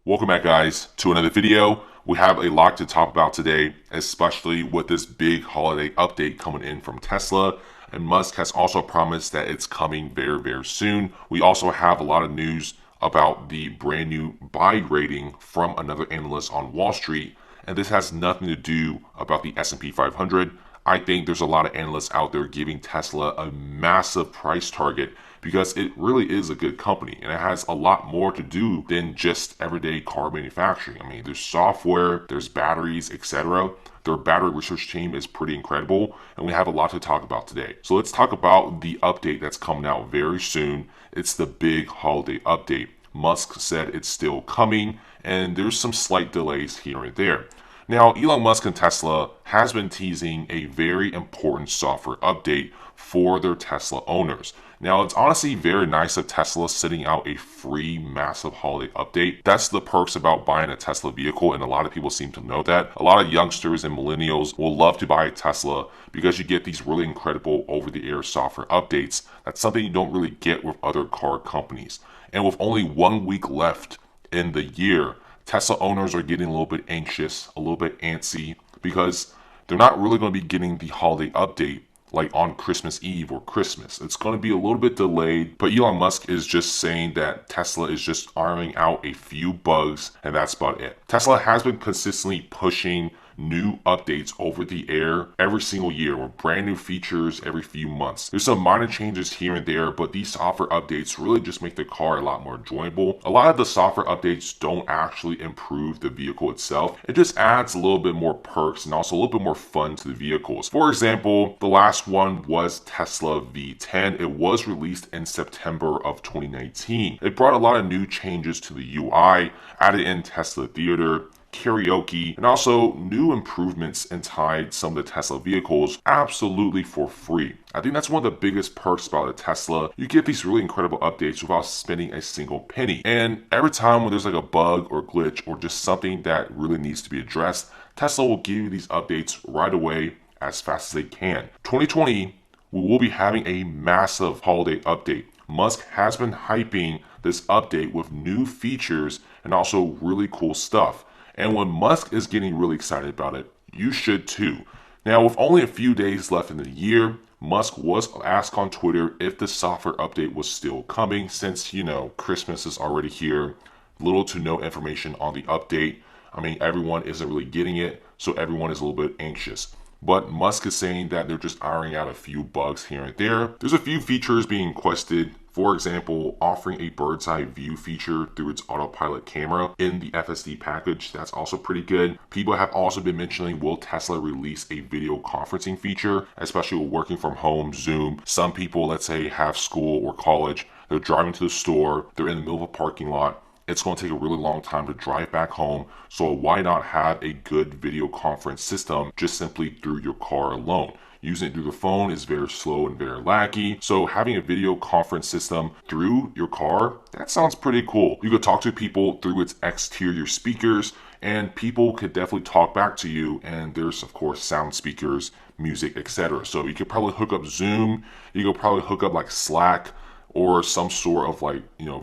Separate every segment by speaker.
Speaker 1: Welcome back, guys, to another video. We have a lot to talk about today, especially with this big holiday update coming in from Tesla. And Musk has also promised that it's coming very, very soon. We also have a lot of news about the brand new buy rating from another analyst on Wall Street. And this has nothing to do about the S&P 500. I think there's a lot of analysts out there giving Tesla a massive price target because it really is a good company and it has a lot more to do than just everyday car manufacturing. I mean, there's software, there's batteries, etc. Their battery research team is pretty incredible, and we have a lot to talk about today. So let's talk about the update that's coming out very soon. It's the big holiday update. Musk said it's still coming, and there's some slight delays here and there. Now, Elon Musk and Tesla has been teasing a very important software update for their Tesla owners. Now, it's honestly very nice of Tesla sending out a free massive holiday update. That's the perks about buying a Tesla vehicle, and a lot of people seem to know that. A lot of youngsters and millennials will love to buy a Tesla because you get these really incredible over-the-air software updates. That's something you don't really get with other car companies. And with only 1 week left in the year, Tesla owners are getting a little bit anxious, a little bit antsy, because they're not really going to be getting the holiday update like on Christmas Eve or Christmas. It's going to be a little bit delayed, but Elon Musk is just saying that Tesla is just ironing out a few bugs, and that's about it. Tesla has been consistently pushing new updates over the air every single year with brand new features every few months. There's some minor changes here and there, but these software updates really just make the car a lot more enjoyable. A lot of the software updates don't actually improve the vehicle itself. It just adds a little bit more perks and also a little bit more fun to the vehicles. For example, the last one was Tesla V10. It was released in September of 2019. It brought a lot of new changes to the UI, added in Tesla Theater, karaoke, and also new improvements inside some of the Tesla vehicles absolutely for free. I think that's one of the biggest perks about a Tesla. You get these really incredible updates without spending a single penny. And every time when there's like a bug or glitch or just something that really needs to be addressed, Tesla will give you these updates right away as fast as they can. 2020, we will be having a massive holiday update. Musk has been hyping this update with new features and also really cool stuff. And when Musk is getting really excited about it, you should too. Now, with only a few days left in the year, Musk was asked on Twitter if the software update was still coming since, Christmas is already here. Little to no information on the update. I mean, everyone isn't really getting it, so everyone is a little bit anxious. But Musk is saying that they're just ironing out a few bugs here and there. There's a few features being requested. For example, offering a bird's eye view feature through its autopilot camera in the FSD package. That's also pretty good. People have also been mentioning, will Tesla release a video conferencing feature, especially with working from home, Zoom. Some people, let's say, have school or college. They're driving to the store. They're in the middle of a parking lot. It's going to take a really long time to drive back home. So why not have a good video conference system just simply through your car alone? Using it through the phone is very slow and very laggy. So having a video conference system through your car, that sounds pretty cool. You could talk to people through its exterior speakers, and people could definitely talk back to you. And there's, of course, sound speakers, music, etc. So you could probably hook up Zoom. You could probably hook up like Slack or some sort of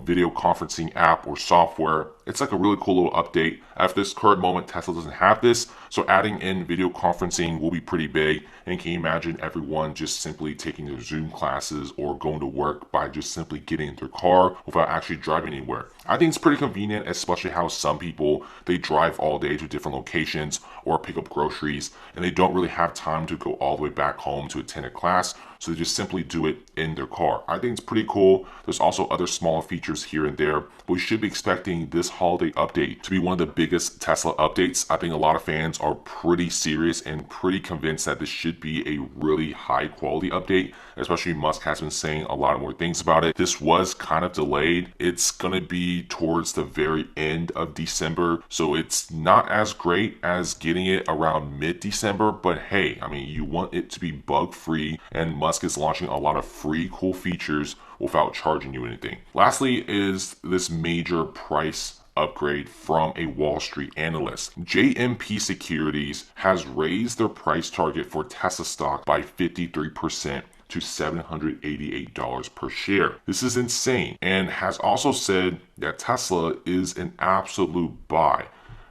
Speaker 1: video conferencing app or software. It's like a really cool little update. At this current moment, Tesla doesn't have this, so adding in video conferencing will be pretty big. And can you imagine everyone just simply taking their Zoom classes or going to work by just simply getting in their car without actually driving anywhere? I think it's pretty convenient, especially how some people, they drive all day to different locations or pick up groceries, and they don't really have time to go all the way back home to attend a class, so they just simply do it in their car. I think it's pretty cool. There's also other smaller features here and there, but we should be expecting this holiday update to be one of the biggest Tesla updates. I think a lot of fans are pretty serious and pretty convinced that this should be a really high quality update, especially Musk has been saying a lot more things about it. This was kind of delayed. It's going to be towards the very end of December, so it's not as great as getting it around mid-December, but hey, I mean, you want it to be bug free, and Musk is launching a lot of free cool features without charging you anything. Lastly is this major price upgrade from a Wall Street analyst. JMP Securities has raised their price target for Tesla stock by 53% to $788 per share. This is insane, and has also said that Tesla is an absolute buy.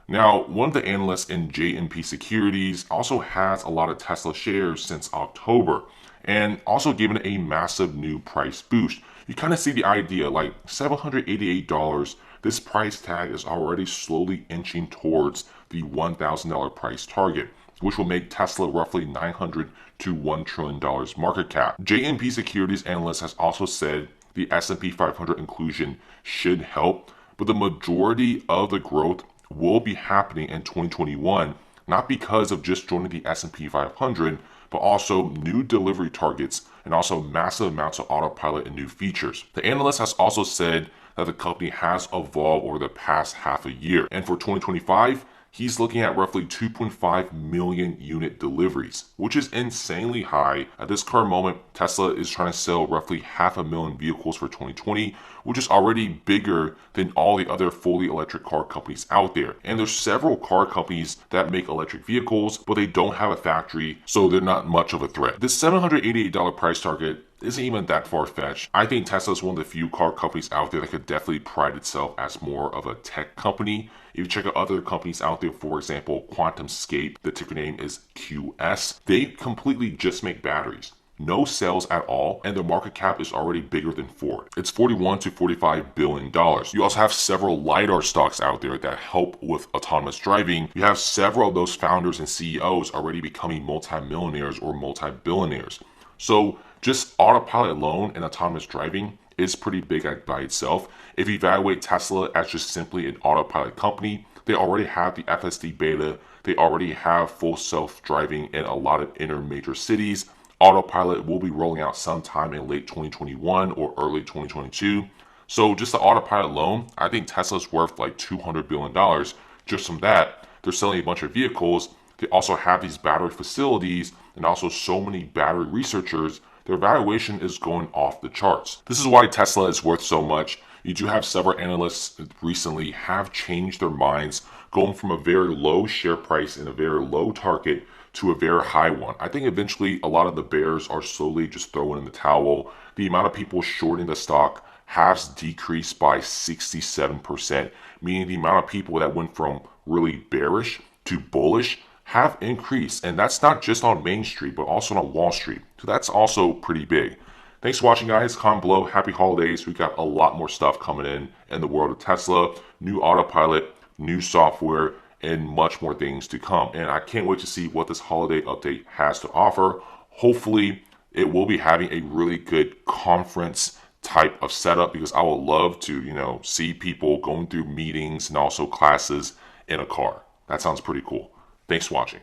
Speaker 1: Now, one of the analysts in JMP Securities also has a lot of Tesla shares since October and also given a massive new price boost. You kind of see the idea, like $788, this price tag is already slowly inching towards the $1,000 price target, which will make Tesla roughly $900 to $1 trillion market cap. JMP Securities analyst has also said the S&P 500 inclusion should help, but the majority of the growth will be happening in 2021, not because of just joining the S&P 500, but also new delivery targets and also massive amounts of autopilot and new features. The analyst has also said that the company has evolved over the past half a year, and for 2025, he's looking at roughly 2.5 million unit deliveries, which is insanely high. At this current moment, Tesla is trying to sell roughly 500,000 vehicles for 2020, which is already bigger than all the other fully electric car companies out there. And there's several car companies that make electric vehicles, but they don't have a factory, so they're not much of a threat. This $788 price target isn't even that far-fetched. I think Tesla is one of the few car companies out there that could definitely pride itself as more of a tech company. If you check out other companies out there, for example, QuantumScape, the ticker name is QS, they completely just make batteries. No sales at all, and their market cap is already bigger than Ford. It's $41 to $45 billion. You also have several LiDAR stocks out there that help with autonomous driving. You have several of those founders and CEOs already becoming multimillionaires or multi-billionaires. So just autopilot alone and autonomous driving is pretty big by itself. If you evaluate Tesla as just simply an autopilot company, they already have the FSD beta, they already have full self-driving in a lot of inner major cities. Autopilot will be rolling out sometime in late 2021 or early 2022. So just the autopilot alone, I think Tesla's worth like $200 billion just from that. They're selling a bunch of vehicles. They also have these battery facilities and also so many battery researchers. Their valuation is going off the charts. This is why Tesla is worth so much. You do have several analysts recently have changed their minds, going from a very low share price and a very low target to a very high one. I think eventually a lot of the bears are slowly just throwing in the towel. The amount of people shorting the stock has decreased by 67%, meaning the amount of people that went from really bearish to bullish have increased. And that's not just on Main Street, but also on Wall Street. So that's also pretty big. Thanks for watching, guys. Comment below. Happy holidays. We got a lot more stuff coming in the world of Tesla, new autopilot, new software, and much more things to come. And I can't wait to see what this holiday update has to offer. Hopefully, it will be having a really good conference type of setup, because I would love to, see people going through meetings and also classes in a car. That sounds pretty cool. Thanks for watching.